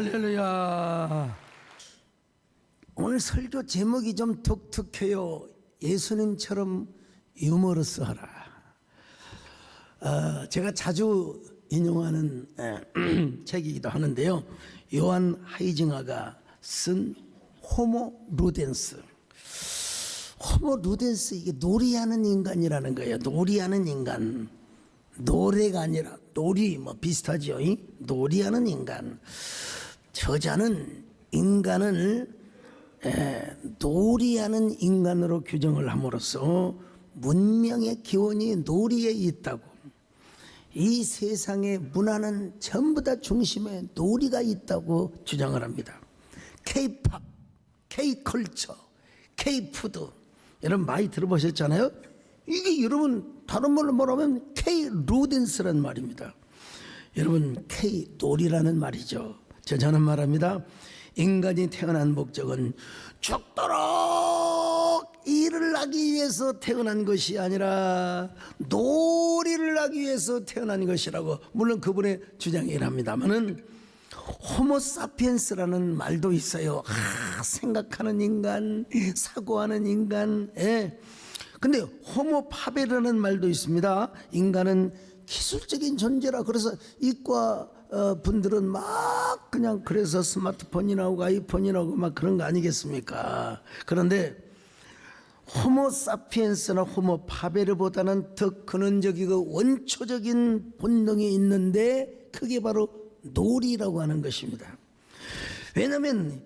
할렐루야. 오늘 설교 제목이 좀 독특해요. 예수님처럼 유머러스하라. 제가 자주 인용하는 책이기도 하는데요. 요한 하이징어가 쓴 호모 루덴스. 호모 루덴스, 이게 놀이하는 인간이라는 거예요. 놀이하는 인간. 노래가 아니라 놀이, 뭐 비슷하죠. 놀이하는 인간. 저자는 인간을 놀이하는 인간으로 규정을 함으로써 문명의 기원이 놀이에 있다고, 이 세상의 문화는 전부 다 중심에 놀이가 있다고 주장을 합니다. K-팝, K-컬처, K-푸드, 여러분 많이 들어보셨잖아요. 이게 여러분 다른 말로 말하면 K-루댄스란 말입니다. 여러분 K-놀이라는 말이죠. 저자는 말합니다. 인간이 태어난 목적은 죽도록 일을 하기 위해서 태어난 것이 아니라 놀이를 하기 위해서 태어난 것이라고, 물론 그분의 주장이긴 합니다만은 호모사피엔스라는 말도 있어요. 생각하는 인간, 사고하는 인간. 근데 호모파베라는 말도 있습니다. 인간은 기술적인 존재라. 그래서 이과 분들은 막 그냥 그래서 스마트폰이 나오고 아이폰이 나오고 막 그런 거 아니겠습니까? 그런데 호모사피엔스나 호모파베르보다는 더 근원적이고 원초적인 본능이 있는데 그게 바로 놀이라고 하는 것입니다. 왜냐하면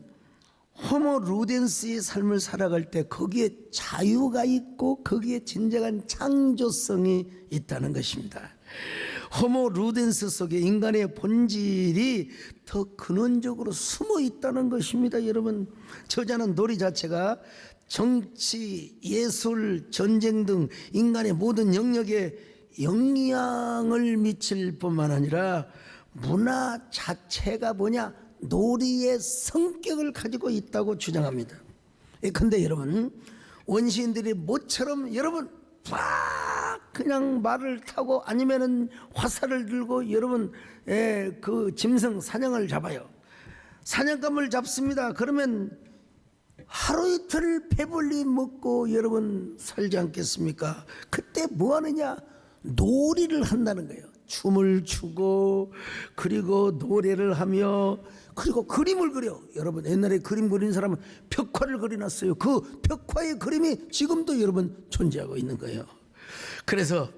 호모 루덴스의 삶을 살아갈 때 거기에 자유가 있고 거기에 진정한 창조성이 있다는 것입니다. 호모 루덴스 속에 인간의 본질이 더 근원적으로 숨어 있다는 것입니다. 여러분, 저자는 놀이 자체가 정치, 예술, 전쟁 등 인간의 모든 영역에 영향을 미칠 뿐만 아니라 문화 자체가 뭐냐? 놀이의 성격을 가지고 있다고 주장합니다. 근데 여러분, 원시인들이 모처럼 여러분 팍 그냥 말을 타고 아니면은 화살을 들고 여러분 그 짐승 사냥을 잡아요. 사냥감을 잡습니다. 그러면 하루 이틀 배불리 먹고 여러분 살지 않겠습니까? 그때 뭐 하느냐? 놀이를 한다는 거예요. 춤을 추고 그리고 노래를 하며 그리고 그림을 그려. 여러분, 옛날에 그림 그린 사람은 벽화를 그려놨어요. 그 벽화의 그림이 지금도 여러분 존재하고 있는 거예요. 그래서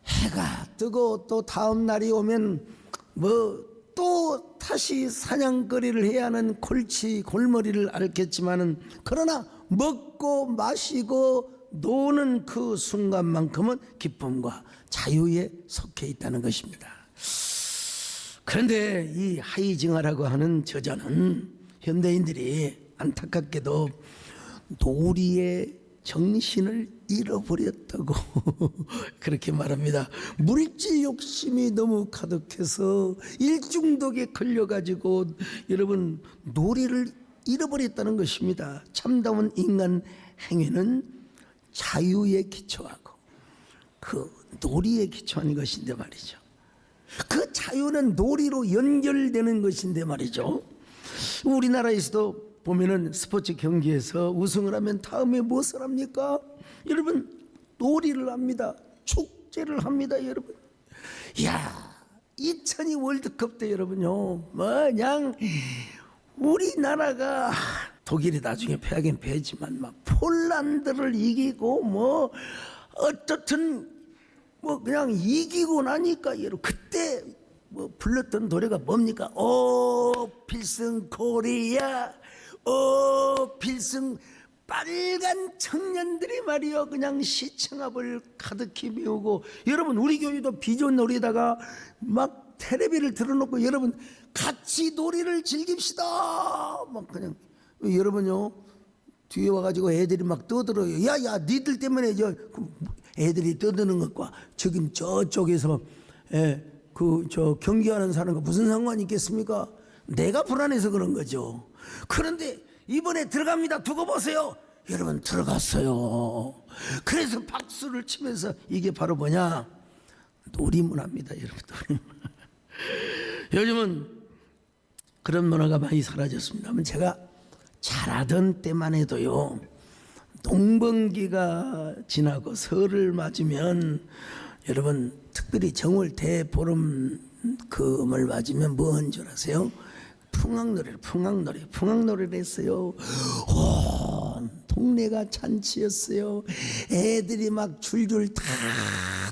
해가 뜨고 또 다음 날이 오면 뭐 또 다시 사냥거리를 해야 하는 골머리를 앓겠지만은, 그러나 먹고 마시고 노는 그 순간만큼은 기쁨과 자유에 속해 있다는 것입니다. 그런데 이 하이징어라고 하는 저자는 현대인들이 안타깝게도 놀이의 정신을 잃어버렸다고 그렇게 말합니다. 물질 욕심이 너무 가득해서 일중독에 걸려가지고 여러분 놀이를 잃어버렸다는 것입니다. 참다운 인간 행위는 자유에 기초하고 그 놀이에 기초한 것인데 말이죠. 그 자유는 놀이로 연결되는 것인데 말이죠. 우리나라에서도 보면은 스포츠 경기에서 우승을 하면 다음에 무엇을 합니까? 여러분, 놀이를 합니다. 축제를 합니다, 여러분. 이야, 2002 월드컵 때 여러분요, 그냥 우리나라가 독일이 나중에 패하긴 패지만 막 폴란드를 이기고 뭐 어떻든 뭐 그냥 이기고 나니까 여러분 그때 뭐 불렀던 노래가 뭡니까? 오 필승 코리아, 오 필승. 빨간 청년들이 말이요 그냥 시청합을 가득히 메우고, 여러분 우리 교회도 비전 놀이다가 막 텔레비를 틀어놓고 여러분 같이 놀이를 즐깁시다 막 그냥 여러분요 뒤에 와가지고 애들이 막 떠들어요. 야야 니들 때문에 애들이 떠드는 것과 저기 저쪽에서 저 경기하는 사람과 무슨 상관이 있겠습니까? 내가 불안해서 그런 거죠. 그런데 이번에 들어갑니다. 두고 보세요. 여러분 들어갔어요. 그래서 박수를 치면서, 이게 바로 뭐냐? 놀이문화입니다, 여러분. 요즘은 그런 문화가 많이 사라졌습니다만 제가 자라던 때만 해도요, 농번기가 지나고 설을 맞으면 여러분 특별히 정월 대보름금을 맞으면 뭐 한 줄 아세요? 풍악노래를 했어요. 온 동네가 잔치였어요. 애들이 막 줄줄 다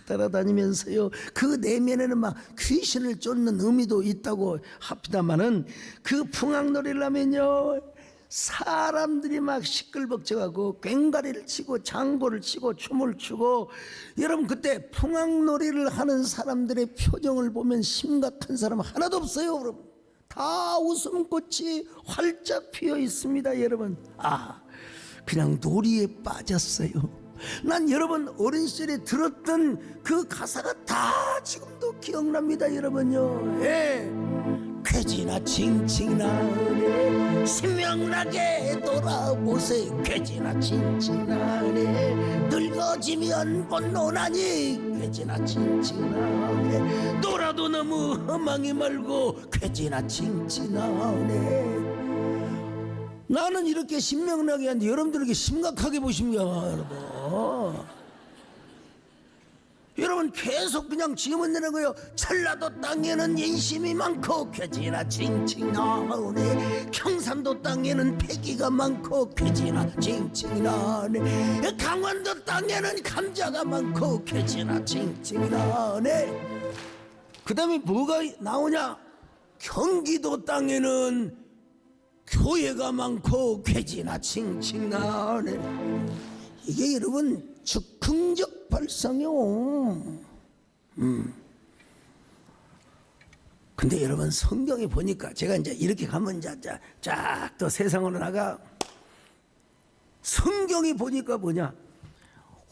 따라다니면서요, 그 내면에는 막 귀신을 쫓는 의미도 있다고 합니다만은, 그 풍악노래를 하면요 사람들이 막 시끌벅적하고 꽹과리를 치고 장구를 치고 춤을 추고, 여러분 그때 풍악놀이를 하는 사람들의 표정을 보면 심각한 사람 하나도 없어요. 여러분 다 웃음꽃이 활짝 피어 있습니다. 여러분 그냥 놀이에 빠졌어요. 난 여러분 어린 시절에 들었던 그 가사가 다 지금도 기억납니다. 여러분요. 예. 괴지나 칭칭나네 신명나게 돌아보세요. 괴지나 칭칭나네 늙어지면 뻔노나니 괴지나 칭칭나네 놀아도 너무 허망이 멀고 괴지나 칭칭나네. 나는 이렇게 신명나게 하는데 여러분들에게 심각하게 보십니까? 여러분 계속 그냥 지으면 되는 거예요. 전라도 땅에는 인심이 많고 괴지나 칭칭 나오네. 경상도 땅에는 패기가 많고 괴지나 칭칭 나오네. 강원도 땅에는 감자가 많고 괴지나 칭칭 나오네. 그 다음에 뭐가 나오냐? 경기도 땅에는 교회가 많고 괴지나 칭칭 나오네. 이게 여러분 즉흥적 발상이요. 근데 여러분 성경에 보니까 제가 이제 이렇게 가면 쫙 또 세상으로 나가, 성경에 보니까 뭐냐?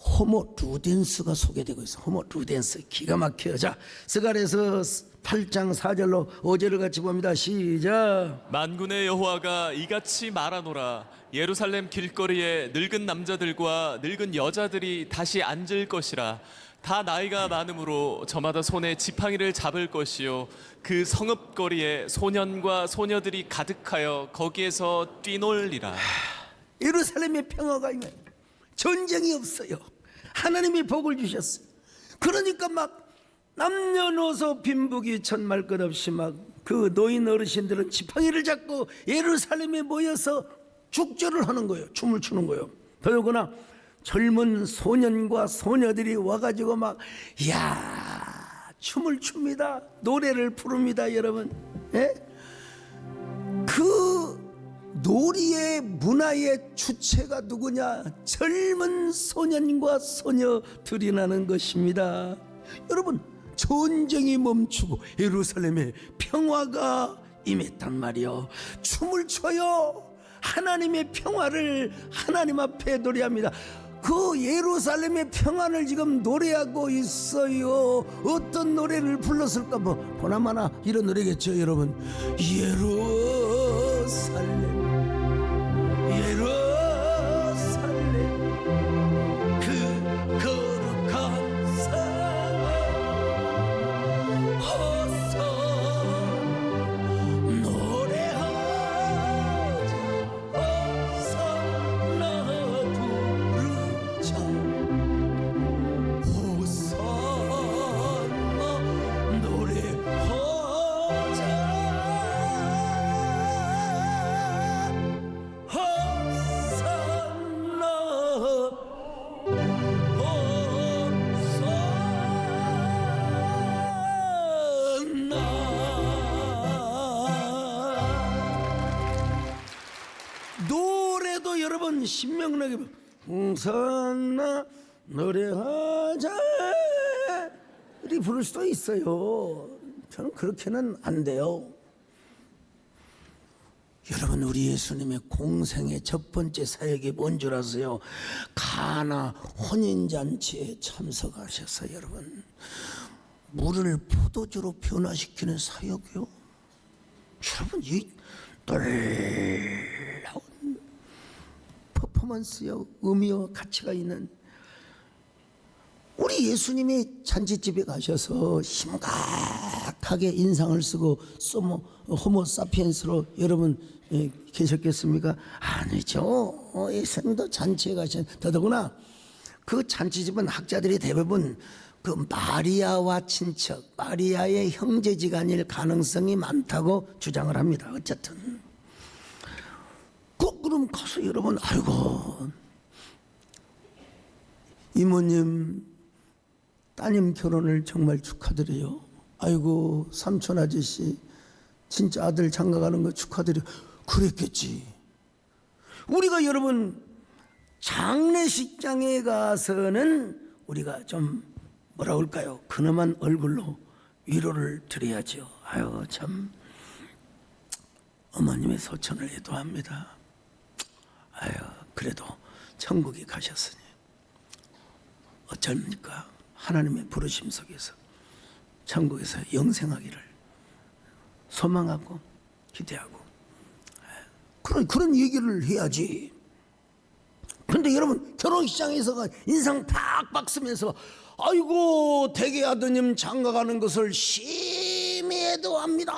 호모 루덴스가 소개되고 있어. 호모 루덴스 기가 막혀요. 자, 스가랴서 8장 4절로 5절을 같이 봅니다. 시작. 만군의 여호와가 이같이 말하노라. 예루살렘 길거리에 늙은 남자들과 늙은 여자들이 다시 앉을 것이라. 다 나이가 많으므로 저마다 손에 지팡이를 잡을 것이요 그 성읍거리에 소년과 소녀들이 가득하여 거기에서 뛰놀리라. 예루살렘의 평화가 있네. 전쟁이 없어요. 하나님이 복을 주셨어요. 그러니까 막 남녀노소 빈부귀 천말 것 없이 막 그 노인 어르신들은 지팡이를 잡고 예루살렘에 모여서 축제를 하는 거예요. 춤을 추는 거예요. 더더구나 젊은 소년과 소녀들이 와가지고 막 춤을 춥니다. 노래를 부릅니다. 여러분. 예? 그 놀이의 문화의 주체가 누구냐? 젊은 소년과 소녀들이라는 것입니다. 여러분 전쟁이 멈추고 예루살렘에 평화가 임했단 말이요. 춤을 춰요. 하나님의 평화를 하나님 앞에 노래합니다. 그 예루살렘의 평안을 지금 노래하고 있어요. 어떤 노래를 불렀을까? 뭐 보나마나 이런 노래겠죠. 여러분 예루살렘 그 거룩한 산 어서 노래하자 호산나 부르자 호산나 노래하자 노래도 여러분 신명나게 홍산나 노래하자 이렇게 부를 수도 있어요. 저는 그렇게는 안 돼요. 여러분 우리 예수님의 공생의 첫 번째 사역이 뭔 줄 아세요? 가나 혼인잔치에 참석하셨어요. 여러분 물을 포도주로 변화시키는 사역이요. 여러분 이 놀라운 퍼포먼스요, 의미와 가치가 있는, 우리 예수님이 잔치집에 가셔서 심각한 탁하게 인상을 쓰고 호모사피엔스로 여러분 계셨겠습니까? 아니죠. 생도 잔치에 가신, 더더구나 그 잔치집은 학자들이 대부분 그 마리아와 친척, 마리아의 형제지간일 가능성이 많다고 주장을 합니다. 어쨌든 그럼 가서 여러분, 아이고 이모님 따님 결혼을 정말 축하드려요. 아이고 삼촌 아저씨 진짜 아들 장가가는 거 축하드려요. 그랬겠지. 우리가 여러분 장례식장에 가서는 우리가 좀 뭐라 그럴까요? 근엄한 얼굴로 위로를 드려야죠. 아유 참 어머님의 소천을 애도합니다. 아유 그래도 천국에 가셨으니 어쩝니까? 하나님의 부르심 속에서 천국에서 영생하기를 소망하고 기대하고 그런 얘기를 해야지. 근데 여러분 결혼식장에서 인상 팍팍 쓰면서 아이고 대개 아드님 장가가는 것을 심히 애도합니다.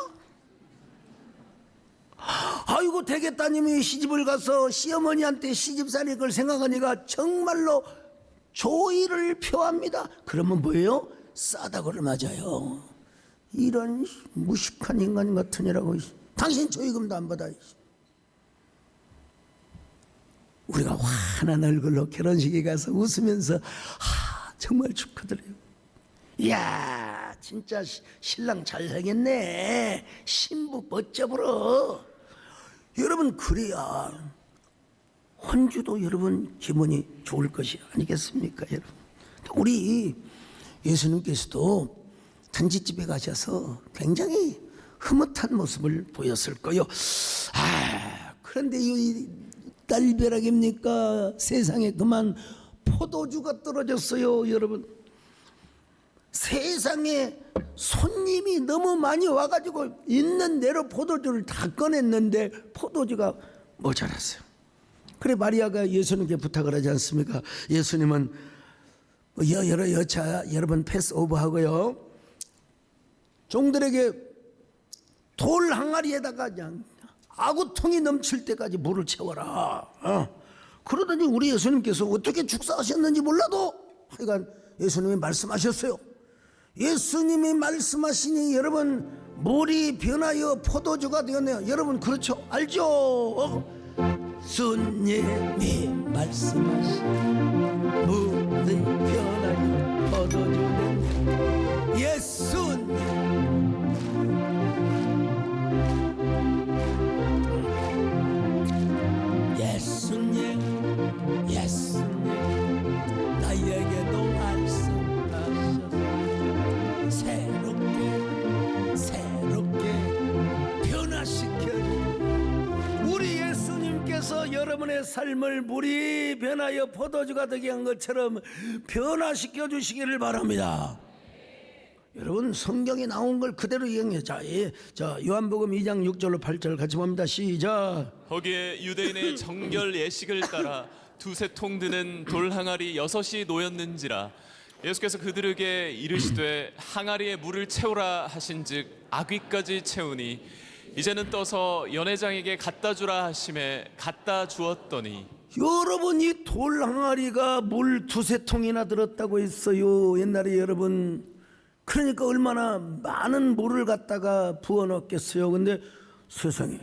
아이고 대개 따님이 시집을 가서 시어머니한테 시집살이 걸 생각하니까 정말로 조의를 표합니다. 그러면 뭐예요? 싸다고를 맞아요. 이런 무식한 인간 같으니라고. 당신 조의금도 안 받아. 우리가 환한 얼굴로 결혼식에 가서 웃으면서 정말 축하드려요. 이야 진짜 신랑 잘생겼네. 신부 멋져 보러. 여러분 그래야 혼주도 여러분 기분이 좋을 것이 아니겠습니까? 여러분 우리 예수님께서도 잔치집에 가셔서 굉장히 흐뭇한 모습을 보였을 거요. 그런데 이 딸벼락입니까? 세상에 그만 포도주가 떨어졌어요. 여러분 세상에 손님이 너무 많이 와가지고 있는 대로 포도주를 다 꺼냈는데 포도주가 모자랐어요. 그래 마리아가 예수님께 부탁을 하지 않습니까? 예수님은 여러 번 패스오버 하고요, 종들에게 돌 항아리에다가 그냥 아구통이 넘칠 때까지 물을 채워라. 그러더니 우리 예수님께서 어떻게 축사하셨는지 몰라도 하여간 예수님이 말씀하셨어요. 예수님이 말씀하시니 여러분 물이 변하여 포도주가 되었네요. 여러분 그렇죠? 알죠? 주님이 말씀하시니 물이 변하여 포도주 되네. 예수님 나에게도 말씀하셔서 새롭게 변화시켜주는 우리 예수님께서 여러분의 삶을 물이 변하여 포도주가 되게 한 것처럼 변화시켜 주시기를 바랍니다. 여러분 성경에 나온 걸 그대로 이용해. 자, 요한복음 2장 6절로 8절 같이 봅니다. 시작. 거기에 유대인의 정결 예식을 따라 두세 통 드는 돌 항아리 6이 놓였는지라. 예수께서 그들에게 이르시되 항아리에 물을 채우라 하신즉 아귀까지 채우니 이제는 떠서 연회장에게 갖다 주라 하심에 갖다 주었더니. 여러분 이 돌 항아리가 물 두세 통이나 들었다고 했어요. 옛날에 여러분 그러니까 얼마나 많은 물을 갖다가 부어 넣겠어요. 근데 세상에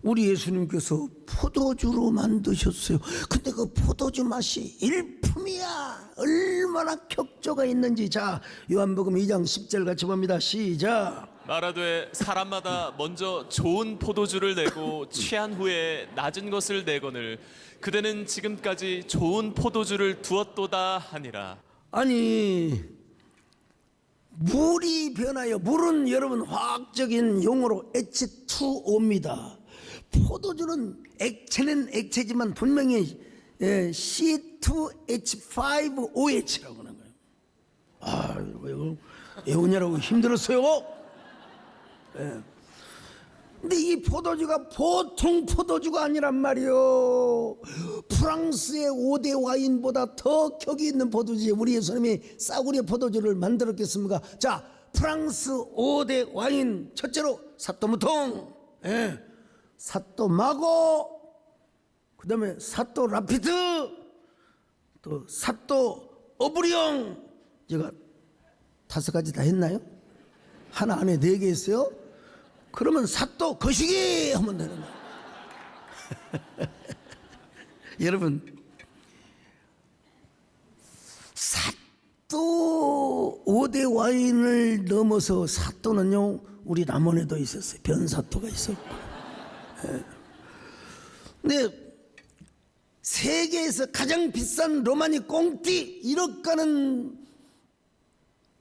우리 예수님께서 포도주로 만드셨어요. 근데 그 포도주 맛이 일품이야. 얼마나 격조가 있는지. 자, 요한복음 2장 10절 같이 봅니다. 시작. 말하되 사람마다 먼저 좋은 포도주를 내고 취한 후에 낮은 것을 내거늘 그대는 지금까지 좋은 포도주를 두었도다 하니라. 아니 물이 변하여, 물은 여러분 화학적인 용어로 H2O입니다. 포도주는 액체는 액체지만 분명히 C2H5OH라고 하는 거예요. 왜 외우냐라고 힘들었어요? 근데 이 포도주가 보통 포도주가 아니란 말이요. 프랑스의 5대 와인보다 더 격이 있는 포도주지. 우리 예수님이 싸구려 포도주를 만들었겠습니까? 자, 프랑스 5대 와인, 첫째로 사또 무통, 예, 사또 마고, 그 다음에 사또 라피드, 또 사또 어브리옹. 제가 5가지 다 했나요? 하나 안에 4개 있어요? 그러면 사또 거시기 하면 되는 거예요. 여러분, 사또 5대 와인을 넘어서 사또는요, 우리 남원에도 있었어요. 변사또가 있었고. 근데 세계에서 가장 비싼 로마니 꽁띠 1억 가는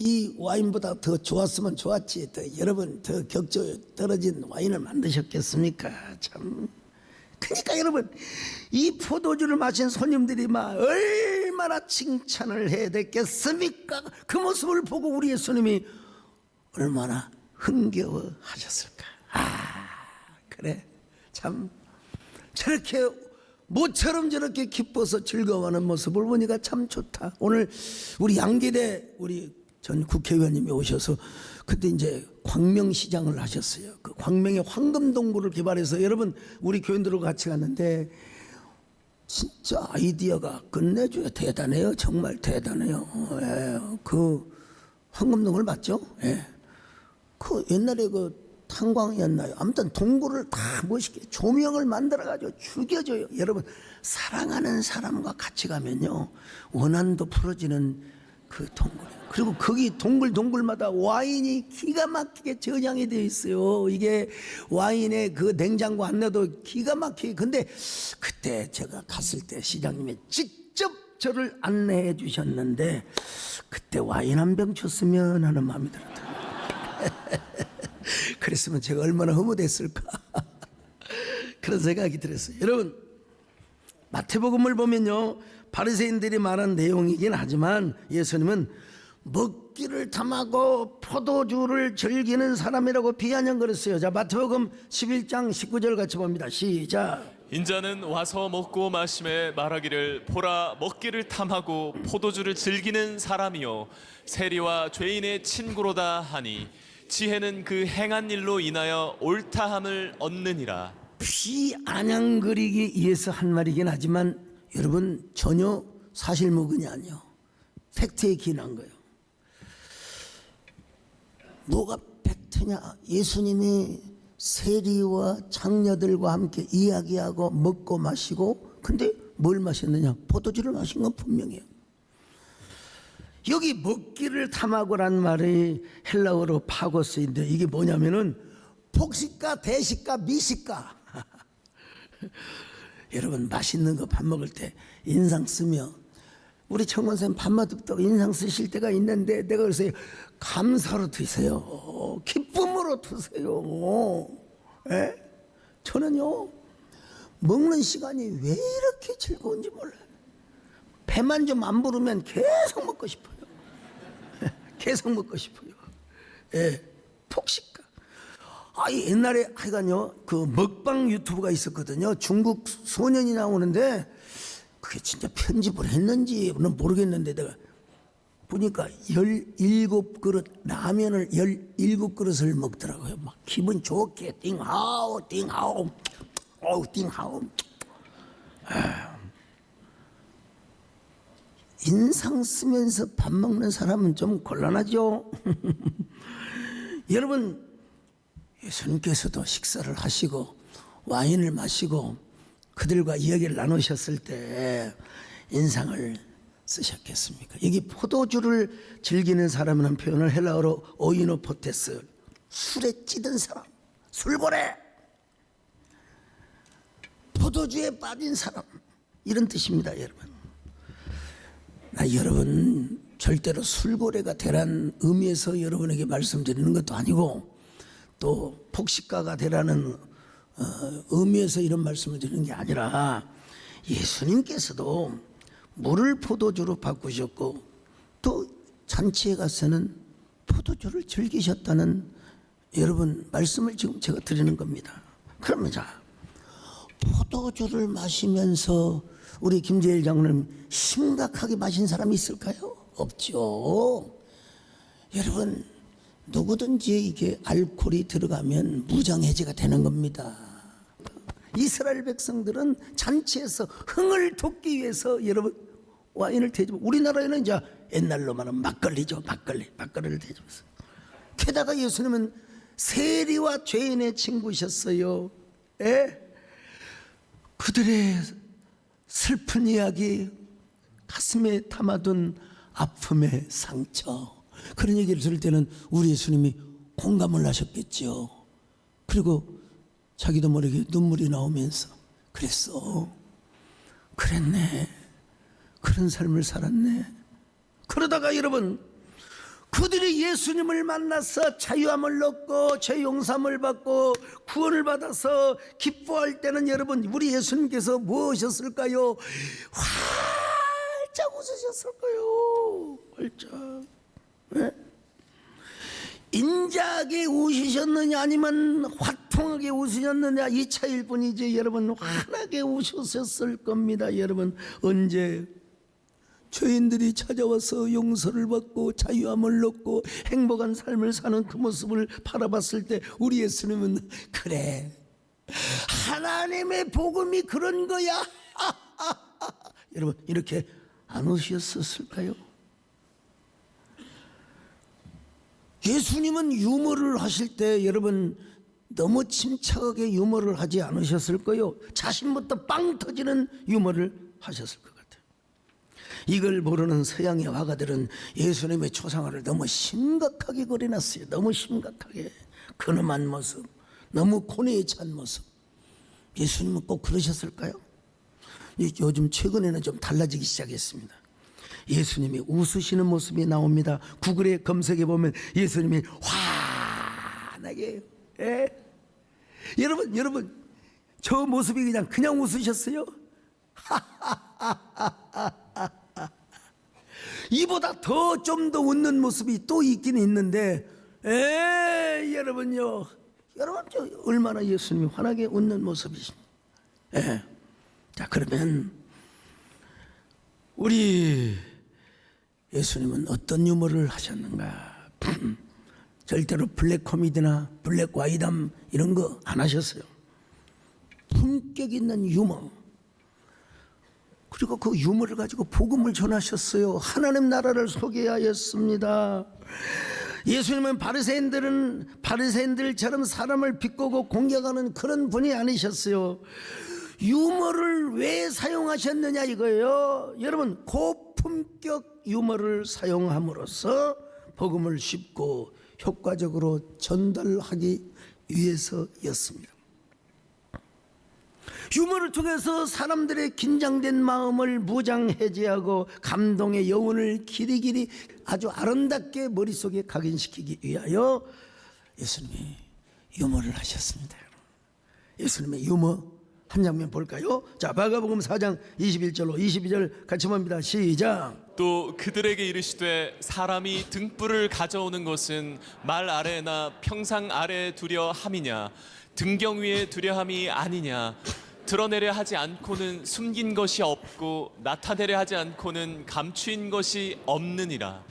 이 와인보다 더 좋았으면 좋았지, 더 여러분 더 격조 떨어진 와인을 만드셨겠습니까? 참. 그러니까 여러분, 이 포도주를 마신 손님들이 막 얼마나 칭찬을 해야 됐겠습니까? 그 모습을 보고 우리 예수님이 얼마나 흥겨워하셨을까. 그래, 참 저렇게 모처럼 저렇게 기뻐서 즐거워하는 모습을 보니까 참 좋다. 오늘 우리 양계대 우리 전 국회의원님이 오셔서 그때 이제 광명시장을 하셨어요. 그 광명에 황금동굴을 개발해서, 여러분 우리 교인들하고 같이 갔는데 진짜 아이디어가 끝내줘요. 대단해요. 정말 대단해요. 예, 그 황금동굴 맞죠? 예. 그 옛날에 그 탄광이었나요? 아무튼 동굴을 다 멋있게 조명을 만들어가지고 죽여줘요. 여러분, 사랑하는 사람과 같이 가면요, 원한도 풀어지는 그 동굴이에요. 그리고 거기 동굴마다 와인이 기가 막히게 저장이 되어 있어요. 이게 와인에 그 냉장고 안 넣어도 기가 막히게. 근데 그때 제가 갔을 때 시장님이 직접 저를 안내해 주셨는데, 그때 와인 한 병 줬으면 하는 마음이 들었다. 그랬으면 제가 얼마나 허무됐을까. 그런 생각이 들었어요. 여러분, 마태복음을 보면요, 바리새인들이 말한 내용이긴 하지만 예수님은 먹기를 탐하고 포도주를 즐기는 사람이라고 비아냥거렸어요. 자, 마태복음 11장 19절 같이 봅니다. 시작. 인자는 와서 먹고 마심에 말하기를, 보라, 먹기를 탐하고 포도주를 즐기는 사람이요 세리와 죄인의 친구로다 하니 지혜는 그 행한 일로 인하여 옳다함을 얻느니라. 비아냥거리기 위해서 한 말이긴 하지만 여러분, 전혀 사실무근이 아니요, 팩트에 기인한 거예요. 뭐가 팩트냐? 예수님이 세리와 장녀들과 함께 이야기하고 먹고 마시고, 근데 뭘 마셨느냐? 포도주를 마신 건 분명해요. 여기 먹기를 탐하고란 말이 헬라어로 파고스인데, 이게 뭐냐면은 복식가, 대식가, 미식가. 여러분, 맛있는 거 밥 먹을 때 인상 쓰며, 우리 청원사님 밥맛 없다고 인상 쓰실 때가 있는데, 내가 그래서 감사로 드세요. 기쁨으로 드세요. 예? 저는요, 먹는 시간이 왜 이렇게 즐거운지 몰라요. 배만 좀 안 부르면 계속 먹고 싶어요. 계속 먹고 싶어요. 예, 폭식가. 옛날에 하여간요, 그 먹방 유튜브가 있었거든요. 중국 소년이 나오는데, 그게 진짜 편집을 했는지는 모르겠는데, 내가 보니까 17그릇 라면을 17그릇을 먹더라고요. 막 기분 좋게 띵하오 띵하오 띵하오. 인상 쓰면서 밥 먹는 사람은 좀 곤란하죠. 여러분, 예수님께서도 식사를 하시고 와인을 마시고 그들과 이야기를 나누셨을 때 인상을 쓰셨겠습니까? 여기 포도주를 즐기는 사람이라는 표현을 헬라어로 오이노포테스, 술에 찌든 사람, 술고래, 포도주에 빠진 사람, 이런 뜻입니다. 여러분, 여러분 절대로 술고래가 되라는 의미에서 여러분에게 말씀드리는 것도 아니고, 또 폭식가가 되라는 의미에서 이런 말씀을 드리는 게 아니라, 예수님께서도 물을 포도주로 바꾸셨고 또 잔치에 가서는 포도주를 즐기셨다는 여러분 말씀을 지금 제가 드리는 겁니다. 그러면 자, 포도주를 마시면서 우리 김재일 장로님 심각하게 마신 사람이 있을까요? 없죠. 여러분, 누구든지 이게 알코올이 들어가면 무장해제가 되는 겁니다. 이스라엘 백성들은 잔치에서 흥을 돋기 위해서 여러분 와인을 대접. 우리나라에는 이제 옛날로 말하면 막걸리죠. 막걸리를 대접했어요. 게다가 예수님은 세리와 죄인의 친구셨어요. 그들의 슬픈 이야기, 가슴에 담아둔 아픔의 상처, 그런 얘기를 들을 때는 우리 예수님이 공감을 하셨겠죠. 그리고 자기도 모르게 눈물이 나오면서 그랬어, 그랬네, 그런 삶을 살았네. 그러다가 여러분, 그들이 예수님을 만나서 자유함을 얻고 죄 용서함을 받고 구원을 받아서 기뻐할 때는 여러분, 우리 예수님께서 무엇이었을까요? 활짝 웃으셨을까요? 활짝. 네? 인자하게 웃으셨느냐 아니면 화통하게 웃으셨느냐, 이 차이일 뿐이지 여러분, 환하게 웃으셨을 겁니다. 여러분, 언제 죄인들이 찾아와서 용서를 받고 자유함을 얻고 행복한 삶을 사는 그 모습을 바라봤을 때 우리 예수님은 그래, 하나님의 복음이 그런 거야 여러분, 이렇게 안 웃으셨을까요? 예수님은 유머를 하실 때 여러분 너무 침착하게 유머를 하지 않으셨을 거요. 자신부터 빵 터지는 유머를 하셨을 것 같아요. 이걸 모르는 서양의 화가들은 예수님의 초상화를 너무 심각하게 그려놨어요. 너무 심각하게. 근엄한 모습, 너무 고뇌에 찬 모습. 예수님은 꼭 그러셨을까요? 요즘 최근에는 좀 달라지기 시작했습니다. 예수님이 웃으시는 모습이 나옵니다. 구글에 검색해 보면 예수님이 환하게, 여러분 저 모습이 그냥 웃으셨어요? 이보다 좀 더 웃는 모습이 또 있긴 있는데, 여러분요, 여러분 저 얼마나 예수님이 환하게 웃는 모습이십니까? 자, 그러면 우리 예수님은 어떤 유머를 하셨는가? 절대로 블랙 코미디나 블랙 와이담 이런 거 안 하셨어요. 품격 있는 유머. 그리고 그 유머를 가지고 복음을 전하셨어요. 하나님 나라를 소개하였습니다. 예수님은 바리새인들처럼 사람을 비꼬고 공격하는 그런 분이 아니셨어요. 유머를 왜 사용하셨느냐 이거예요. 여러분, 고품격 유머를 사용함으로써 복음을 쉽고 효과적으로 전달하기 위해서였습니다. 유머를 통해서 사람들의 긴장된 마음을 무장해제하고 감동의 여운을 길이길이 아주 아름답게 머릿속에 각인시키기 위하여 예수님이 유머를 하셨습니다. 예수님의 유머 한 장면 볼까요? 자, 마가복음 4장 21절로 22절 같이 봅니다. 시작. 또 그들에게 이르시되 사람이 등불을 가져오는 것은 말 아래나 평상 아래에 두려 함이냐, 등경 위에 두려 함이 아니냐. 드러내려 하지 않고는 숨긴 것이 없고 나타내려 하지 않고는 감추인 것이 없느니라.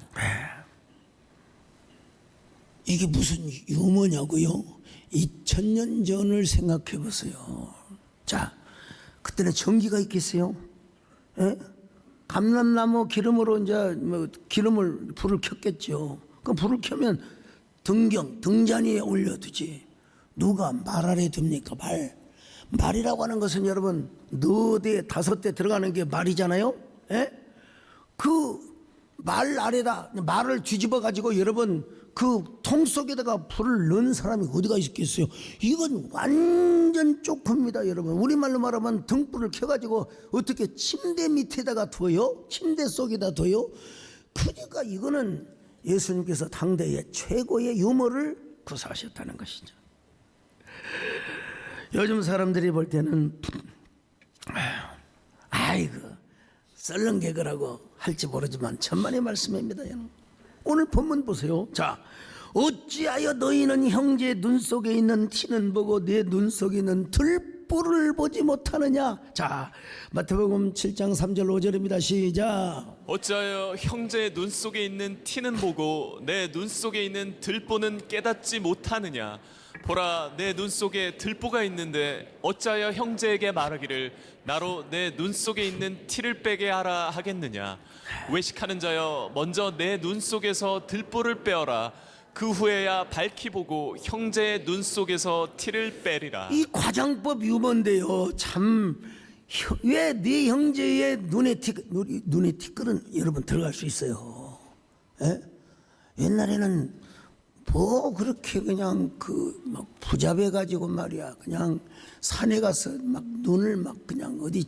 이게 무슨 유머냐고요? 2000년 전을 생각해 보세요. 자, 그때는 전기가 있겠어요? 감람나무 기름으로 이제 불을 켰겠죠. 그 불을 켜면 등잔 위에 올려두지. 누가 말 아래 둡니까? 말이라고 하는 것은 여러분 4대 5대 들어가는 게 말이잖아요. 그 말 아래다 말을 뒤집어 가지고 여러분 그 통 속에다가 불을 넣은 사람이 어디가 있겠어요? 이건 완전 쪼크입니다. 여러분, 우리말로 말하면 등불을 켜가지고 어떻게 침대 밑에다가 둬요? 침대 속에다 둬요? 그러니까 이거는 예수님께서 당대의 최고의 유머를 구사하셨다는 것이죠. 요즘 사람들이 볼 때는 아이고 썰렁 개그라고 할지 모르지만 천만의 말씀입니다. 오늘 본문 보세요. 자, 어찌하여 너희는 형제의 눈 속에 있는 티는 보고 내 눈 속에 있는 들보를 보지 못하느냐. 자, 마태복음 7장 3절 5절입니다. 시작. 어찌하여 형제의 눈 속에 있는 티는 보고 내 눈 속에 있는 들보는 깨닫지 못하느냐. 보라, 내 눈 속에 들보가 있는데 어찌하여 형제에게 말하기를 나로 내 눈 속에 있는 티를 빼게 하라 하겠느냐. 외식하는 자여, 먼저 내 눈 속에서 들보를 빼어라. 그 후에야 밝히 보고 형제의 눈 속에서 티를 빼리라. 이 과장법 유머인데요. 참, 왜 네 형제의 눈에 티끌은 여러분 들어갈 수 있어요. 예? 옛날에는 뭐 그렇게 그냥 막 부잡해 가지고 말이야, 그냥 산에 가서 막 눈을 막 그냥 어디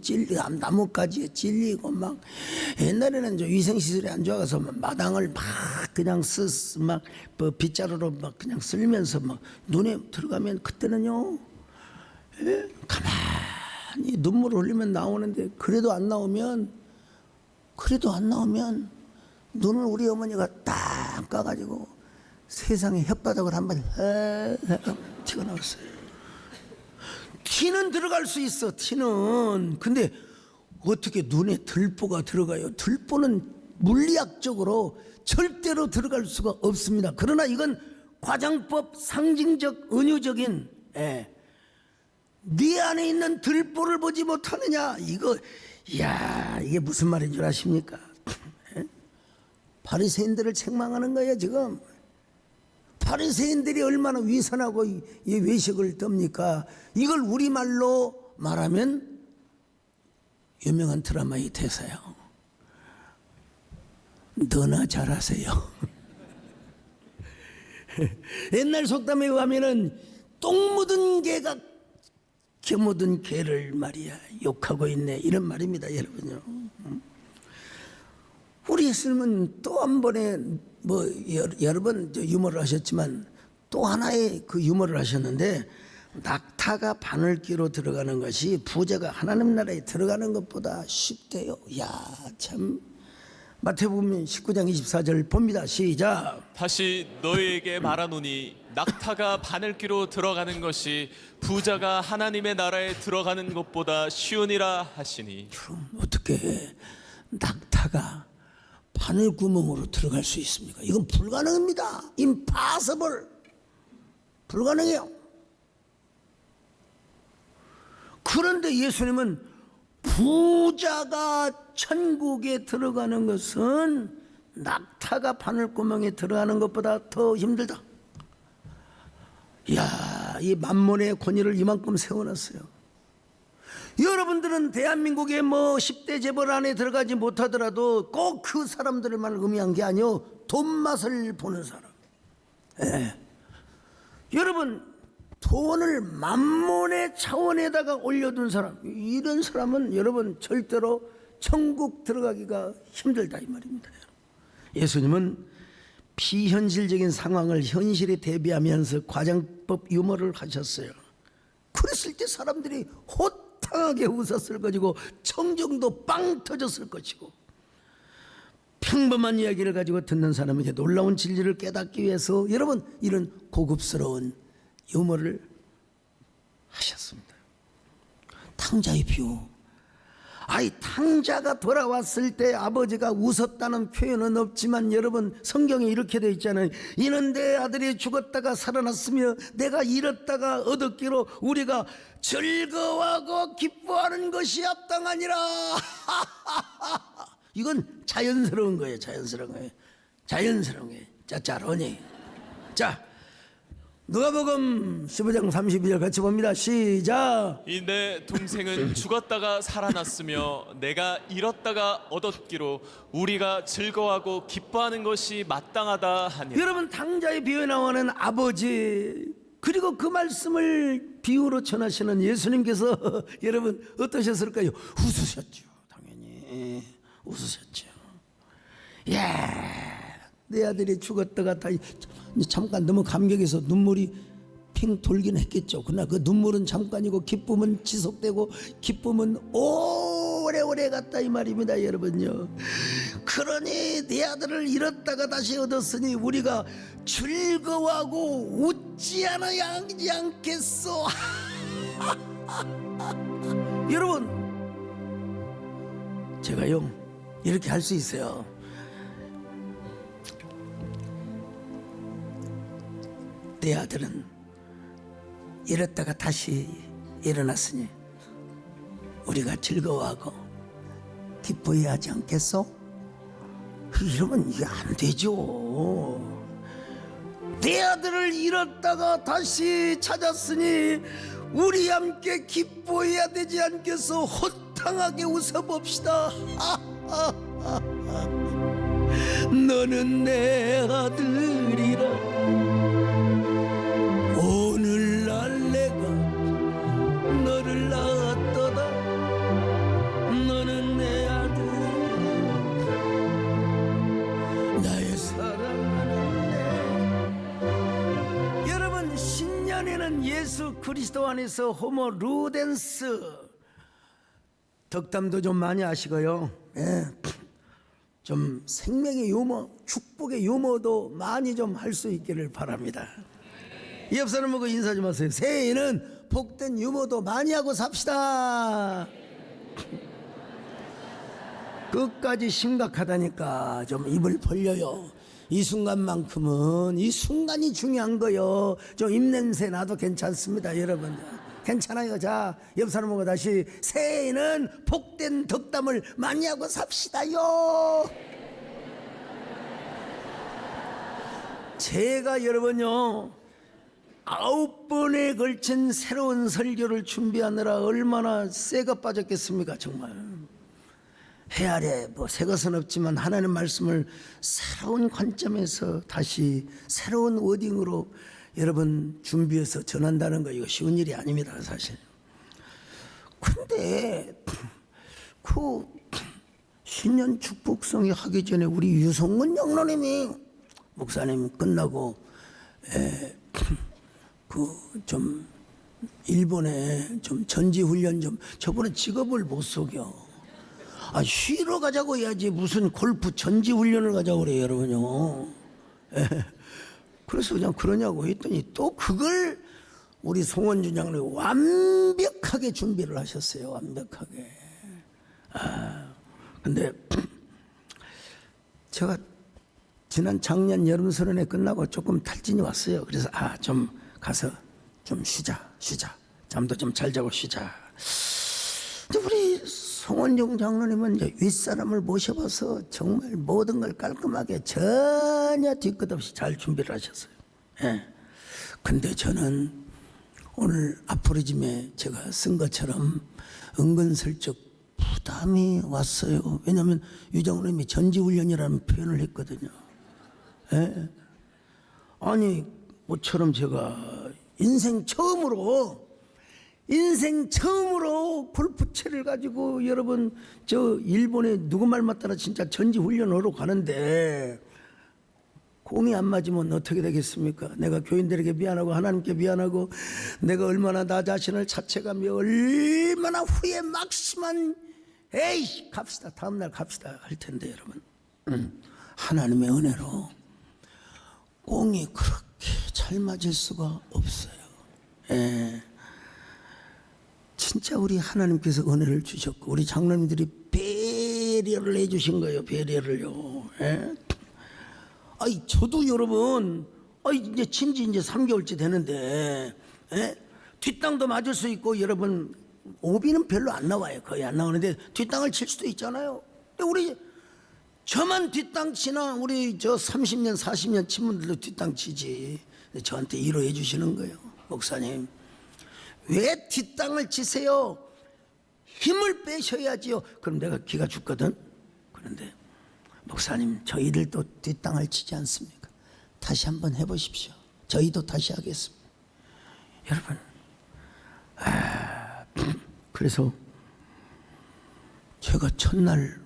나뭇가지에 찔리고 막, 옛날에는 저 위생 시설이 안 좋아서 막 마당을 막 그냥 막 빗자루로 막 그냥 쓸면서 막 눈에 들어가면, 그때는요, 예? 가만히 눈물 흘리면 나오는데, 그래도 안 나오면 눈을 우리 어머니가 딱 까가지고 세상에 혓바닥을 한번 튀어 나왔어요. 티는 들어갈 수 있어, 티는. 근데 어떻게 눈에 들보가 들어가요? 들보는 물리학적으로 절대로 들어갈 수가 없습니다. 그러나 이건 과장법, 상징적, 은유적인, 네 안에 있는 들보를 보지 못하느냐. 이게 무슨 말인 줄 아십니까? 바리새인들을 책망하는 거예요, 지금. 바리새인들이 얼마나 위선하고 이 외식을 떱니까? 이걸 우리말로 말하면 유명한 드라마의 대사요. 너나 잘하세요. 옛날 속담에 의하면은 똥 묻은 개가 개 묻은 개를 말이야 욕하고 있네, 이런 말입니다, 여러분요. 우리 예수님은 또 한 번에 여러 번 유머를 하셨지만 또 하나의 그 유머를 하셨는데, 낙타가 바늘귀로 들어가는 것이 부자가 하나님 나라에 들어가는 것보다 쉽대요. 야, 참. 마태복음 19장 24절 봅니다. 시작. 다시 너희에게 말하노니 낙타가 바늘귀로 들어가는 것이 부자가 하나님의 나라에 들어가는 것보다 쉬우니라 하시니. 그럼 어떻게 낙타가 바늘구멍으로 들어갈 수 있습니까? 이건 불가능합니다. impossible. 불가능해요. 그런데 예수님은 부자가 천국에 들어가는 것은 낙타가 바늘구멍에 들어가는 것보다 더 힘들다. 이야, 이 만몬의 권위를 이만큼 세워놨어요. 여러분들은 대한민국의 10대 재벌 안에 들어가지 못하더라도 꼭 그 사람들만 의미한 게 아니요, 돈 맛을 보는 사람. 여러분, 돈을 만몬의 차원에다가 올려둔 사람, 이런 사람은 여러분 절대로 천국 들어가기가 힘들다, 이 말입니다. 예수님은 비현실적인 상황을 현실에 대비하면서 과장법 유머를 하셨어요. 그랬을 때 사람들이 호탕하게 웃었을 것이고 청정도 빵 터졌을 것이고, 평범한 이야기를 가지고 듣는 사람에게 놀라운 진리를 깨닫기 위해서 여러분 이런 고급스러운 유머를 하셨습니다. 탕자의 비유. 탕자가 돌아왔을 때 아버지가 웃었다는 표현은 없지만 여러분 성경에 이렇게 되어 있잖아요. 이는 내 아들이 죽었다가 살아났으며 내가 잃었다가 얻었기로 우리가 즐거워하고 기뻐하는 것이 합당하니라. 이건 자연스러운 거예요. 자연스러운 거예요. 짜짜로니. 자, 누가복음 15장 32절 같이 봅니다. 시작. 이 내 동생은 죽었다가 살아났으며 내가 잃었다가 얻었기로 우리가 즐거워하고 기뻐하는 것이 마땅하다 하니. 여러분, 탕자의 비유에 나오는 아버지, 그리고 그 말씀을 비유로 전하시는 예수님께서 여러분 어떠셨을까요? 웃으셨죠. 당연히 웃으셨죠. 내 아들이 죽었다가 잠깐 너무 감격해서 눈물이 핑 돌긴 했겠죠. 그러나 그 눈물은 잠깐이고 기쁨은 지속되고 기쁨은 오래오래 갔다, 이 말입니다, 여러분요. 그러니 내 아들을 잃었다가 다시 얻었으니 우리가 즐거워하고 웃지 않아야 하지 않겠소. 여러분, 제가요 이렇게 할 수 있어요. 내 아들은 이랬다가 다시 일어났으니 우리가 즐거워하고 기뻐해야 하지 않겠어? 이러면 이게 안 되죠. 내 아들을 잃었다가 다시 찾았으니 우리 함께 기뻐해야 되지 않겠어? 호탕하게 웃어봅시다. 너는 내 아들이라 오늘날 내가 너를 낳았도다. 너는 내 아들 나의 사랑하는 내. 여러분, 신년에는 예수 그리스도 안에서 호모 루덴스 덕담도 좀 많이 하시고요. 예. 좀 생명의 유머, 축복의 유머도 많이 좀 할 수 있기를 바랍니다. 옆 사람 보고 인사 좀 하세요. 새해에는 복된 유머도 많이 하고 삽시다. 끝까지 심각하다니까 좀 입을 벌려요. 이 순간만큼은 이 순간이 중요한 거요. 좀 입냄새 나도 괜찮습니다, 여러분. 괜찮아요. 자, 옆 사람 보고 다시 새해에는 복된 덕담을 많이 하고 삽시다요. 제가 여러분요 9번에 걸친 새로운 설교를 준비하느라 얼마나 쇠가 빠졌겠습니까. 정말 해 아래 뭐 새 것은 없지만 하나님 말씀을 새로운 관점에서 다시 새로운 워딩으로 여러분 준비해서 전한다는 거 이거 쉬운 일이 아닙니다, 사실. 근데 그 신년 축복성이 하기 전에 우리 유성문 장로님이 목사님 끝나고 그 좀 일본에 좀 전지 훈련 좀 저번에 직업을 못 속여. 쉬러 가자고 해야지 무슨 골프 전지 훈련을 가자고 그래요, 여러분요. 그래서 그냥 그러냐고 했더니 또 그걸 우리 송원준 장로님 완벽하게 준비를 하셨어요. 완벽하게. 근데 제가 지난 작년 여름 설연에 끝나고 조금 탈진이 왔어요. 그래서 좀 가서 좀 쉬자. 잠도 좀 잘 자고 쉬자. 근데 우리 송원종 장로님은 이제 윗사람을 모셔봐서 정말 모든 걸 깔끔하게 전혀 뒤끝 없이 잘 준비를 하셨어요. 예. 근데 저는 오늘 아포리즘에 제가 쓴 것처럼 은근슬쩍 부담이 왔어요. 왜냐하면 유 장로님이 전지훈련이라는 표현을 했거든요. 예. 아니 모처럼 제가 인생 처음으로 골프채를 가지고 여러분 저 일본에 누구 말 맞다나 진짜 전지훈련하러 가는데 공이 안 맞으면 어떻게 되겠습니까? 내가 교인들에게 미안하고 하나님께 미안하고 내가 얼마나 나 자신을 자책하며 얼마나 후회 막심한 에이 갑시다 다음날 갑시다 할 텐데 여러분 하나님의 은혜로 공이 그렇게 잘 맞을 수가 없어요. 예. 진짜 우리 하나님께서 은혜를 주셨고 우리 장로님들이 배려를 해주신 거예요. 배려를요. 예? 저도 여러분 이제 친지 이제 3개월째 되는데 예? 뒷땅도 맞을 수 있고 여러분 오비는 별로 안 나와요. 거의 안 나오는데 뒷땅을 칠 수도 있잖아요. 근데 우리 저만 뒷땅 치나 우리 저 30년 40년 친 분들도 뒷땅 치지. 저한테 위로해 주시는 거예요. 목사님 왜 뒷땅을 치세요? 힘을 빼셔야지요. 그럼 내가 기가 죽거든. 그런데 목사님 저희들도 뒷땅을 치지 않습니까? 다시 한번 해보십시오. 저희도 다시 하겠습니다. 여러분 그래서 제가 첫날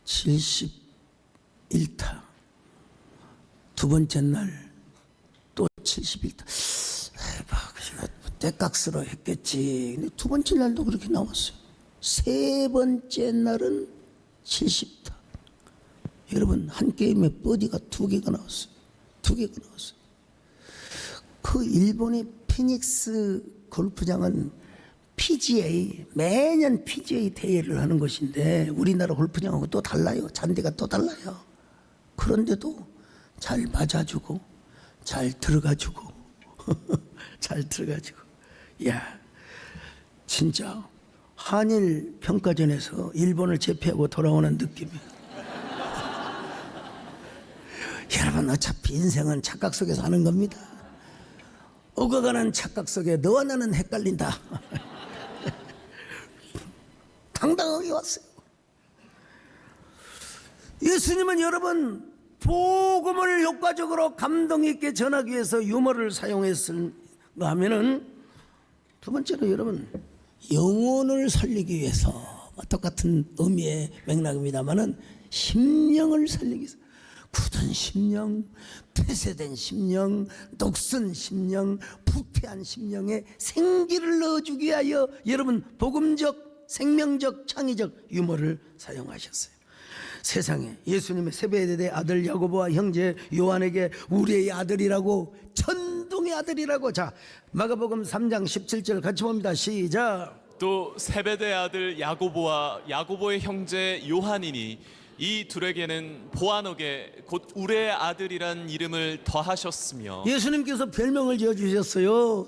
71타 두 번째 날 또 71타 때깍스러 했겠지. 근데 두 번째 날도 그렇게 나왔어요. 세 번째 날은 70타. 여러분 한 게임에 버디가 2개가 나왔어요. 2개가 나왔어요. 그 일본의 피닉스 골프장은 PGA, 매년 PGA 대회를 하는 것인데 우리나라 골프장하고 또 달라요. 잔디가 또 달라요. 그런데도 잘 맞아주고 잘 들어가주고 잘 들어가주고. 야, 진짜 한일 평가전에서 일본을 제패하고 돌아오는 느낌이. 여러분, 어차피 인생은 착각 속에서 하는 겁니다. 오가가는 착각 속에 너와 나는 헷갈린다. 당당하게 왔어요. 예수님은 여러분 복음을 효과적으로 감동 있게 전하기 위해서 유머를 사용했을까 하면은, 두 번째로 여러분 영혼을 살리기 위해서, 똑같은 의미의 맥락입니다만은 심령을 살리기 위해서, 굳은 심령, 폐쇄된 심령, 녹슨 심령, 부패한 심령에 생기를 넣어주기 위하여 여러분 복음적, 생명적, 창의적 유머를 사용하셨어요. 세상에 예수님의 세베대의 아들 야고보와 형제 요한에게 우리의 아들이라고, 천둥의 아들이라고. 자, 마가복음 3장 17절 같이 봅니다. 시작. 또 세베대 아들 야고보와 야고보의 형제 요한이니 이 둘에게는 보아너게 곧 우레의 아들이란 이름을 더하셨으며. 예수님께서 별명을 지어주셨어요.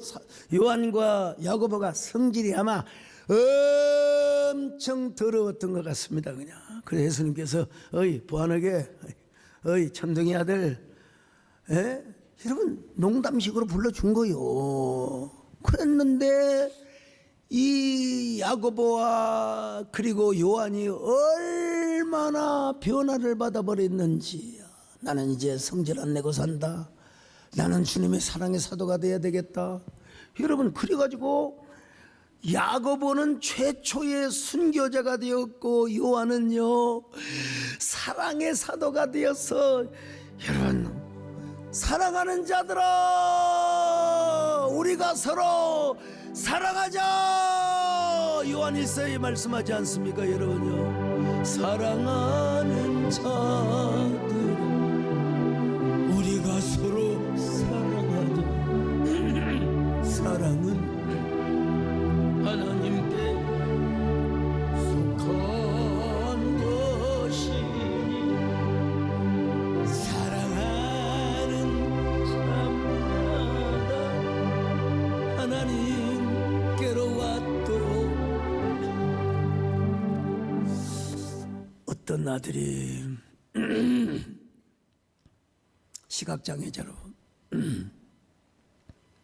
요한과 야고보가 성질이 아마 엄청 더러웠던 것 같습니다. 그냥. 그래서 예수님께서 어이 보아너게, 어이 천둥이 아들, 여러분 농담식으로 불러준 거요. 그랬는데 이 야고보와 그리고 요한이 얼마나 변화를 받아버렸는지. 나는 이제 성질 안 내고 산다. 나는 주님의 사랑의 사도가 돼야 되겠다. 여러분, 그래가지고 야고보는 최초의 순교자가 되었고 요한은요 사랑의 사도가 되어서, 여러분 사랑하는 자들아 우리가 서로 사랑하자. 요한일서에 말씀하지 않습니까 여러분요? 사랑하는 자들아 우리가 서로 사랑하자. 사랑은 하나님께 속한 것이니 사랑하는 자마다 하나님께로 왔도록. 어떤 아들이 시각장애자로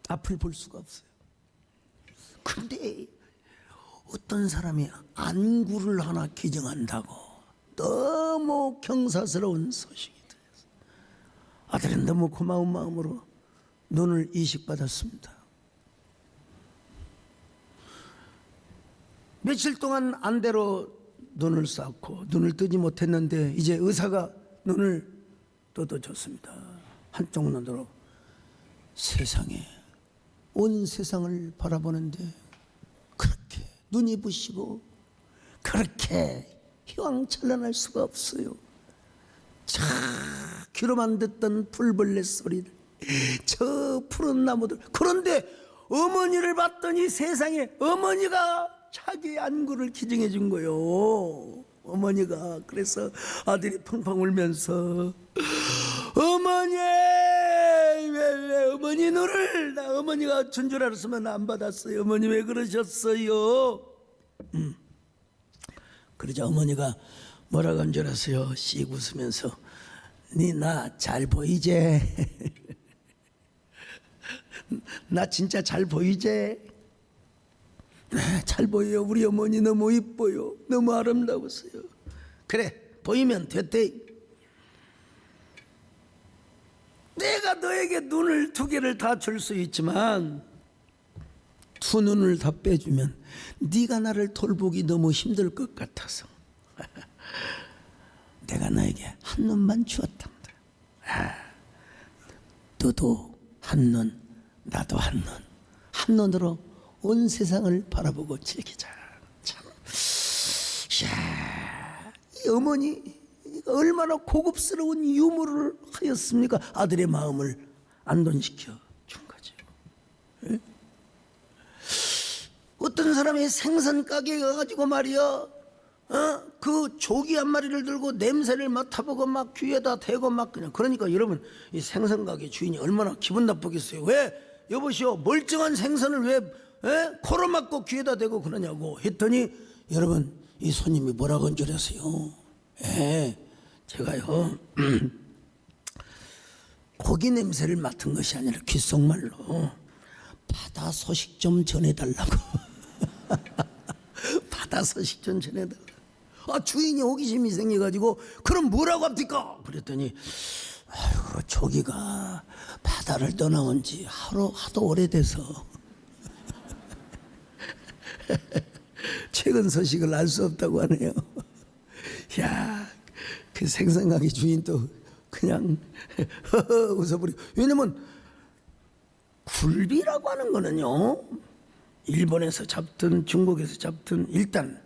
앞을 볼 수가 없어요. 근데 어떤 사람이 안구를 하나 기증한다고 너무 경사스러운 소식이 들렸어요. 아들은 너무 고마운 마음으로 눈을 이식받았습니다. 며칠 동안 안대로 눈을 쌓고 눈을 뜨지 못했는데 이제 의사가 눈을 뜯어줬습니다. 한쪽 눈으로 세상에, 온 세상을 바라보는데 그렇게 눈이 부시고 그렇게 휘황찬란할 수가 없어요. 자, 귀로만 듣던 풀벌레 소리를, 저 푸른 나무들. 그런데 어머니를 봤더니 세상에 어머니가 자기 안구를 기증해 준 거요. 어머니가. 그래서 아들이 펑펑 울면서 어머니, 왜 어머니 눈을, 나 어머니가 준 줄 알았으면 안 받았어요. 어머니 왜 그러셨어요? 그러자 어머니가 뭐라고 한 줄 아세요? 씩 웃으면서 니 나 잘 보이제? 나 진짜 잘 보이제? 네, 잘 보여요. 우리 어머니 너무 이뻐요. 너무 아름다웠어요. 그래, 보이면 됐대. 내가 너에게 눈을 두 개를 다 줄 수 있지만 두 눈을 다 빼주면 네가 나를 돌보기 너무 힘들 것 같아서 내가 너에게 한 눈만 주었답니다. 너도 한 눈, 나도 한 눈. 한 눈으로 온 세상을 바라보고 즐기자. 참, 이야, 이 어머니 얼마나 고급스러운 유머를 하였습니까? 아들의 마음을 안돈시켜 준 거죠. 예? 어떤 사람이 생선 가게에 가가지고 말이야, 그 조기 한 마리를 들고 냄새를 맡아보고 막 귀에다 대고 막 그냥. 그러니까 여러분, 이 생선 가게 주인이 얼마나 기분 나쁘겠어요. 왜 여보시오, 멀쩡한 생선을 왜 코로 막고 귀에다 대고 그러냐고 했더니, 여러분, 이 손님이 뭐라고 한 줄 아세요? 제가요 고기 냄새를 맡은 것이 아니라 귓속말로 바다 소식 좀 전해달라고. 바다 소식 좀 전해달라고. 주인이 호기심이 생겨가지고, 그럼 뭐라고 합니까? 그랬더니, 아이고, 조기가 바다를 떠나온 지 하도 오래돼서 최근 소식을 알 수 없다고 하네요. 야, 그 생선가게 주인도 그냥 웃어버리고. 왜냐면 굴비라고 하는 거는요, 일본에서 잡든 중국에서 잡든 일단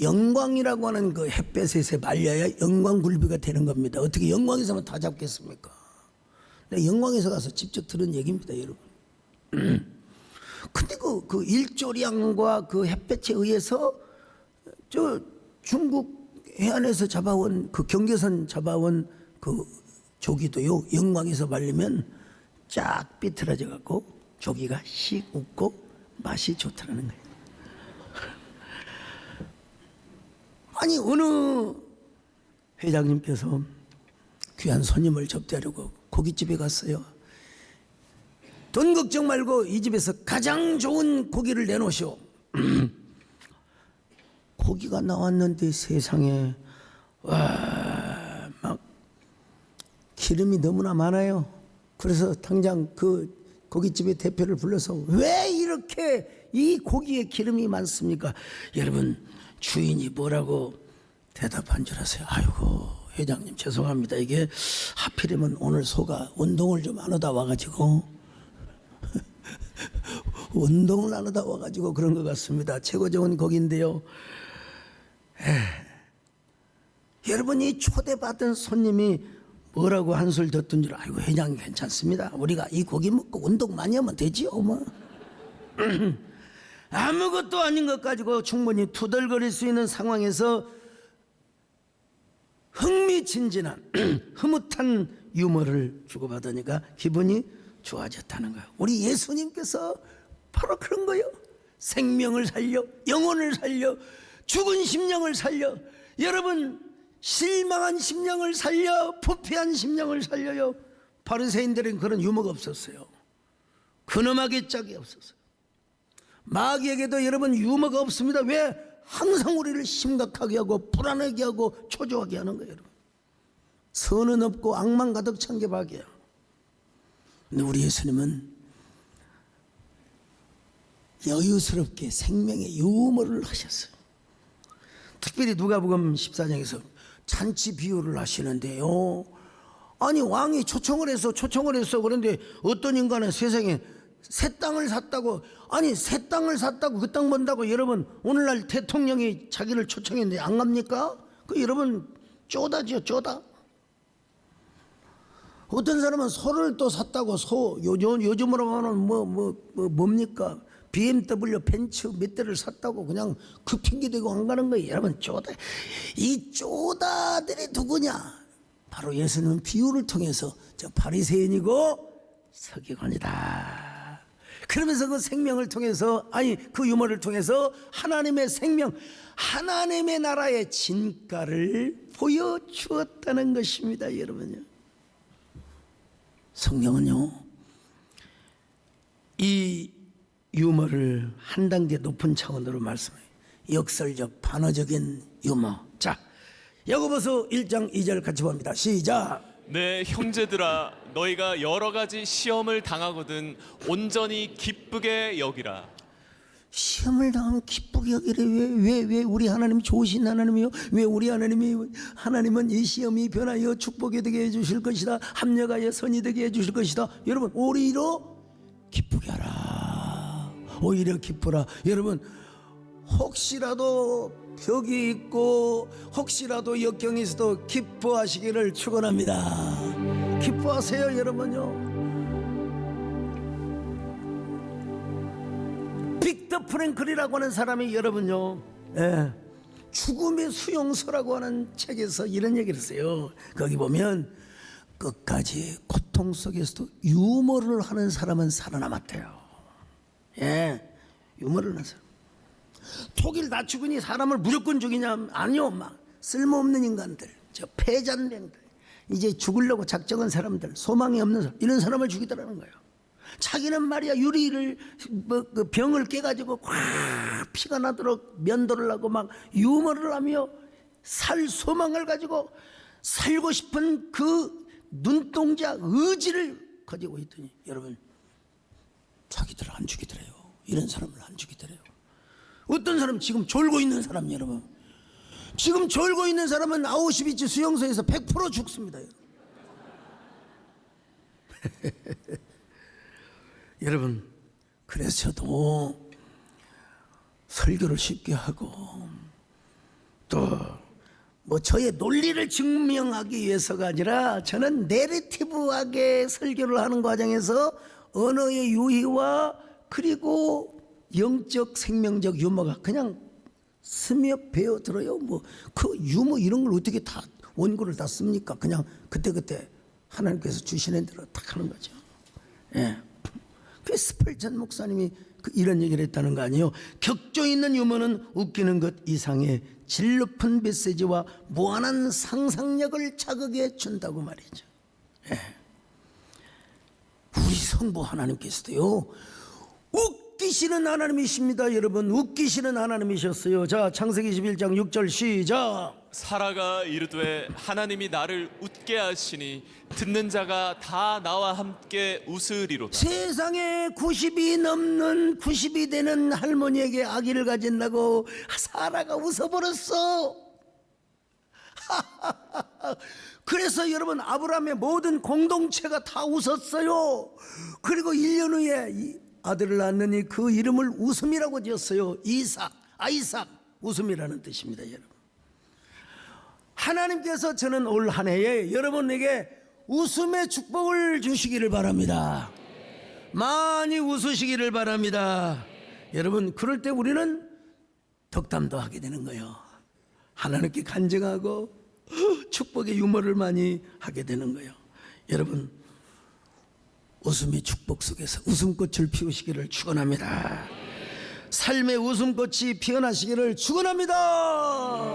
영광이라고 하는 그 햇볕에 말려야 영광굴비가 되는 겁니다. 어떻게 영광에서만 다 잡겠습니까? 내가 영광에서 가서 직접 들은 얘기입니다, 여러분. 근데 그 일조량과 그 햇볕에 의해서 저 중국 해안에서 잡아온, 그 경계선 잡아온 그 조기도요, 영광에서 말리면 쫙 삐뚤어져 갖고 조기가 씩 웃고 맛이 좋다는 거예요. 아니, 어느 회장님께서 귀한 손님을 접대하려고 고깃집에 갔어요. 돈 걱정 말고 이 집에서 가장 좋은 고기를 내놓으시오. 고기가 나왔는데 세상에, 와, 막 기름이 너무나 많아요. 그래서 당장 그 고깃집의 대표를 불러서, 왜 이렇게 이 고기에 기름이 많습니까? 여러분, 주인이 뭐라고 대답한 줄 아세요? 아이고, 회장님 죄송합니다. 이게 하필이면 오늘 소가 운동을 좀 안 하다 와가지고 운동을 안 하다 와가지고 그런 것 같습니다. 최고 좋은 고기인데요. 여러분이 초대받은 손님이 뭐라고 한술 덧든 줄 알고, 회장님 괜찮습니다. 우리가 이 고기 먹고 운동 많이 하면 되지요, 뭐. 아무것도 아닌 것 가지고 충분히 투덜거릴 수 있는 상황에서 흥미진진한 흐뭇한 유머를 주고받으니까 기분이 좋아졌다는 거예요. 우리 예수님께서 바로 그런 거예요. 생명을 살려, 영혼을 살려, 죽은 심령을 살려. 여러분, 실망한 심령을 살려, 부패한 심령을 살려요. 바리새인들은 그런 유머가 없었어요. 근엄하게 짝이 없었어요. 마귀에게도 여러분 유머가 없습니다. 왜? 항상 우리를 심각하게 하고 불안하게 하고 초조하게 하는 거예요, 여러분. 선은 없고 악만 가득 찬 게 마귀야. 근데 우리 예수님은 여유스럽게 생명의 유머를 하셨어요. 특별히 누가복음 14장에서 잔치 비유를 하시는데요, 아니 왕이 초청을 했어. 그런데 어떤 인간은 세상에 새 땅을 샀다고, 아니 새 땅을 샀다고 그 땅 본다고 여러분 오늘날 대통령이 자기를 초청했는데 안 갑니까? 그 여러분 쪼다죠, 쪼다. 어떤 사람은 소를 또 샀다고, 소 요즘으로 하면 뭡니까? BMW 벤츠 몇 대를 샀다고 그냥 그 핑계 대고 안 가는 거예요. 여러분, 쪼다. 이 쪼다들이 누구냐? 바로 예수는 비유를 통해서 저 바리새인이고 서기관이다. 그러면서 그 생명을 통해서, 아니 그 유머를 통해서 하나님의 생명, 하나님의 나라의 진가를 보여주었다는 것입니다, 여러분요. 성경은요, 이 유머를 한 단계 높은 차원으로 말씀해요. 역설적, 반어적인 유머. 자, 야고보서 1장 2절 같이 봅니다. 시작. 네, 형제들아, 너희가 여러 가지 시험을 당하거든 온전히 기쁘게 여기라. 시험을 당하면 기쁘게 여기래. 왜 우리 하나님이 좋으신 하나님이요? 왜 우리 하나님은 이 시험이 변하여 축복이 되게 해주실 것이다, 합력하여 선이 되게 해주실 것이다. 여러분, 오히려 기쁘게 하라. 오히려 기쁘라. 여러분, 혹시라도 벽이 있고 혹시라도 역경이 있어도 기뻐하시기를 축원합니다. 기뻐하세요, 여러분요. 빅 빅터 프랭클이라고 하는 사람이 여러분요, 죽음의 수용소라고 하는 책에서 이런 얘기를 했어요. 거기 보면 끝까지 고통 속에서도 유머를 하는 사람은 살아남았대요. 유머를 하는 사람. 독일 나치군이 사람을 무조건 죽이냐? 아니요. 막 쓸모없는 인간들, 저 패잔병들, 이제 죽으려고 작정한 사람들, 소망이 없는 사람, 이런 사람을 죽이더라는 거예요. 자기는 말이야 유리를 그 병을 깨가지고 꽉 피가 나도록 면도를 하고 막 유머를 하며 살 소망을 가지고 살고 싶은 그 눈동자 의지를 가지고 있더니 여러분 자기들을 안 죽이더래요. 이런 사람을 안 죽이더래요. 어떤 사람 지금 졸고 있는 사람 여러분, 지금 졸고 있는 사람은 아우슈비츠 수용소에서 100% 죽습니다. 여러분, 그래서 저도 설교를 쉽게 하고 또 뭐 저의 논리를 증명하기 위해서가 아니라 저는 내러티브하게 설교를 하는 과정에서 언어의 유희와 그리고 영적 생명적 유머가 그냥 스며 배어 들어요. 뭐 그 유머 이런 걸 어떻게 다 원고를 다 씁니까? 그냥 그때그때 하나님께서 주시는 대로 딱 하는 거죠. 그 스펄전 목사님이 이런 얘기를 했다는 거 아니에요? 격조 있는 유머는 웃기는 것 이상의 질 높은 메시지와 무한한 상상력을 자극해 준다고 말이죠. 우리 성부 하나님께서도요, 웃기시는 하나님이십니다. 여러분, 웃기시는 하나님이셨어요. 자, 창세기 21장 6절 시작. 사라가 이르되 하나님이 나를 웃게 하시니 듣는 자가 다 나와 함께 웃으리로다. 세상에 90이 넘는 90이 되는 할머니에게 아기를 가진다고 사라가 웃어버렸어. 그래서 여러분 아브라함의 모든 공동체가 다 웃었어요. 그리고 1년 후에 이 아들을 낳느니 그 이름을 웃음이라고 지었어요. 아이삭, 웃음이라는 뜻입니다. 여러분, 하나님께서 저는 올 한 해에 여러분에게 웃음의 축복을 주시기를 바랍니다. 많이 웃으시기를 바랍니다. 여러분, 그럴 때 우리는 덕담도 하게 되는 거예요. 하나님께 간증하고 축복의 유머를 많이 하게 되는 거예요. 여러분, 웃음의 축복 속에서 웃음꽃을 피우시기를 축원합니다. 삶의 웃음꽃이 피어나시기를 축원합니다.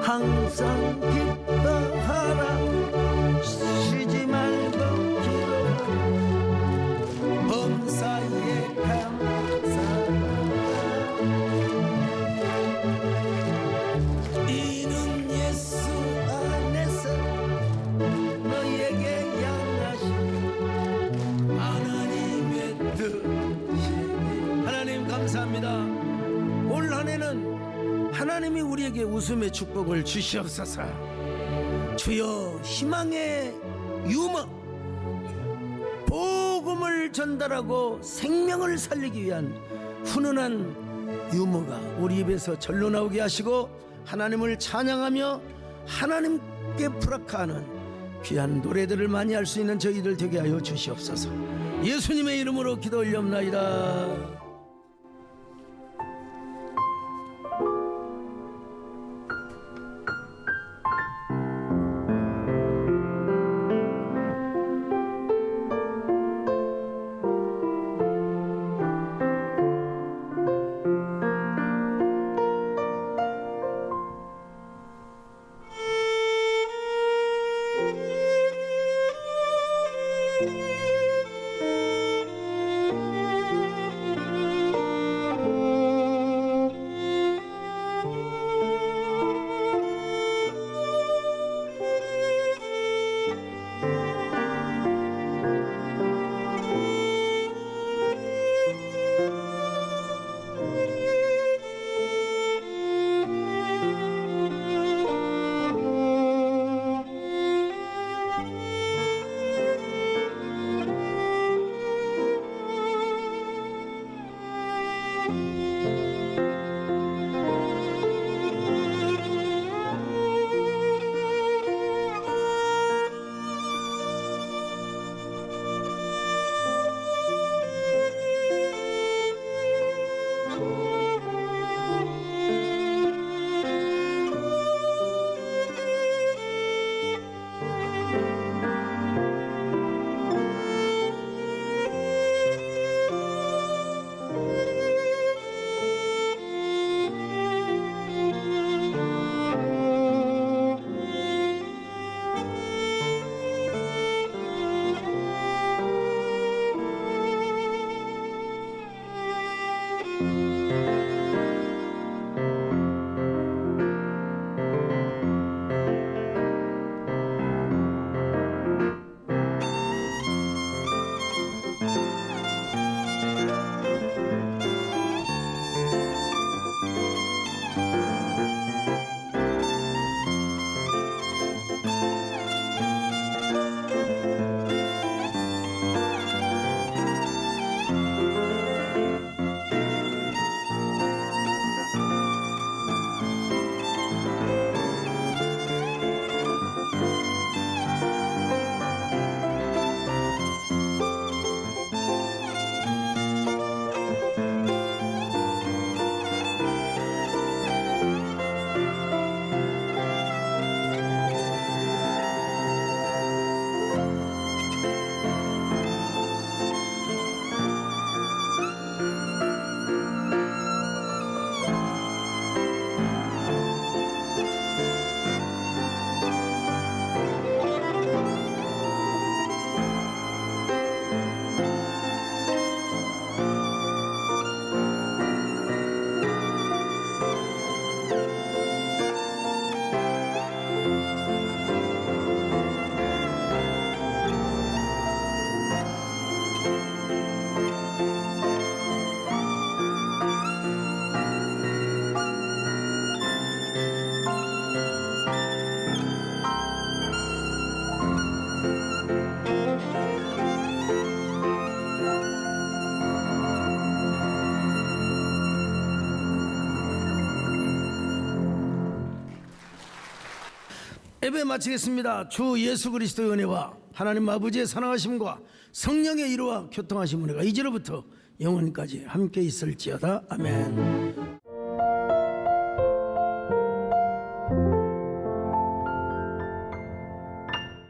항상 기뻐하라, 쉬지 말고 기도하라, 범사에 감사하라. 이는 예수 안에서 너에게 양하신 하나님의 뜻이니. 하나님 감사합니다. 올 한 해는 하나님이 우리에게 웃음의 축복을 주시옵소서. 주여, 희망의 유머, 복음을 전달하고 생명을 살리기 위한 훈훈한 유머가 우리 입에서 절로 나오게 하시고 하나님을 찬양하며 하나님께 부락하는 귀한 노래들을 많이 할 수 있는 저희들 되게 하여 주시옵소서. 예수님의 이름으로 기도 올려옵나이다. 예배 마치겠습니다. 주 예수 그리스도의 은혜와 하나님 아버지의 사랑하심과 성령의 이루와 교통하심 은혜가 이제로부터 영원까지 함께 있을지어다. 아멘.